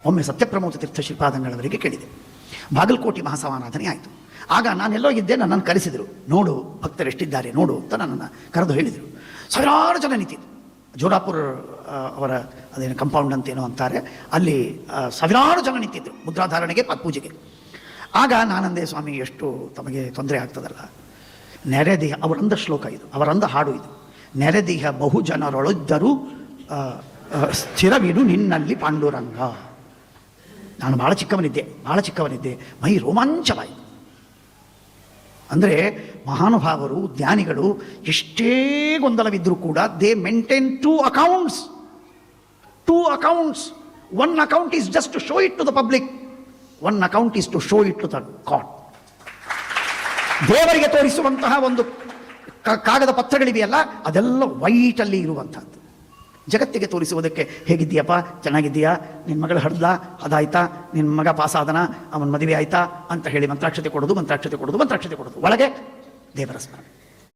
ಒಮ್ಮೆ ಸತ್ಯಪ್ರಮೋದ ತೀರ್ಥ ಶ್ರೀಪಾದಂಗಳವರಿಗೆ ಕೇಳಿದೆ. ಬಾಗಲಕೋಟೆ ಮಹಾಸಮಾರಾಧನೆ ಆಯಿತು. ಆಗ ನಾನೆಲ್ಲೋ ಇದ್ದೆ, ನನ್ನನ್ನು ಕರೆಸಿದರು. ನೋಡು ಭಕ್ತರು ಎಷ್ಟಿದ್ದಾರೆ ನೋಡು ಅಂತ ನನ್ನನ್ನು ಕರೆದು ಹೇಳಿದರು. ಸಾವಿರಾರು ಜನ ನಿಂತಿದ್ದು. ಜೋರಾಪುರ ಅವರ ಅದೇನು ಕಂಪೌಂಡ್ ಅಂತೇನೋ ಅಂತಾರೆ, ಅಲ್ಲಿ ಸಾವಿರಾರು ಜನ ನಿಂತಿದ್ದರು ಮುದ್ರಾಧಾರಣೆಗೆ ಪೂಜೆಗೆ. ಆಗ ನಾನಂದೆ, ಸ್ವಾಮಿ ಎಷ್ಟು ತಮಗೆ ತೊಂದರೆ ಆಗ್ತದಲ್ಲ. ನೆರೆದಿಹ ಅವರಂದ ಶ್ಲೋಕ ಇದು, ಅವರಂದ ಹಾಡು ಇದು. ನೆರೆದಿಹ ಬಹು ಜನರೊಳಿದ್ದರೂ ಸ್ಥಿರವಿಡು ನಿನ್ನಲ್ಲಿ ಪಾಂಡುರಂಗ. ನಾನು ಭಾಳ ಚಿಕ್ಕವನಿದ್ದೆ, ಮೈ ರೋಮಾಂಚವಾಯಿತು. ಅಂದರೆ ಮಹಾನುಭಾವರು ಜ್ಞಾನಿಗಳು ಎಷ್ಟೇ ಗೊಂದಲವಿದ್ದರೂ ಕೂಡ they maintain two accounts. One account is just to show it to the public, one account is to show it to the god. ದೇವರಿಗೆ ತೋರಿಸುವಂತಹ ಒಂದು ಕಾಗದ ಪತ್ರಗಳಿವೆಯಲ್ಲ, ಅದೆಲ್ಲ ವೈಟಲ್ಲಿ ಇರುವಂಥದ್ದು. ಜಗತ್ತಿಗೆ ತೋರಿಸುವುದಕ್ಕೆ ಹೇಗಿದ್ದೀಯಪ್ಪ, ಚೆನ್ನಾಗಿದ್ದೀಯಾ, ನಿನ್ನ ಮಗಳು ಹಡ್ದಾ, ಅದಾಯ್ತಾ, ನಿನ್ನ ಮಗ ಪಾಸಾದನ, ಅವನ ಮದುವೆ ಆಯ್ತಾ ಅಂತ ಹೇಳಿ ಮಂತ್ರಾಕ್ಷತೆ ಕೊಡೋದು. ಒಳಗೆ ದೇವರ ಸ್ಮರಣೆ.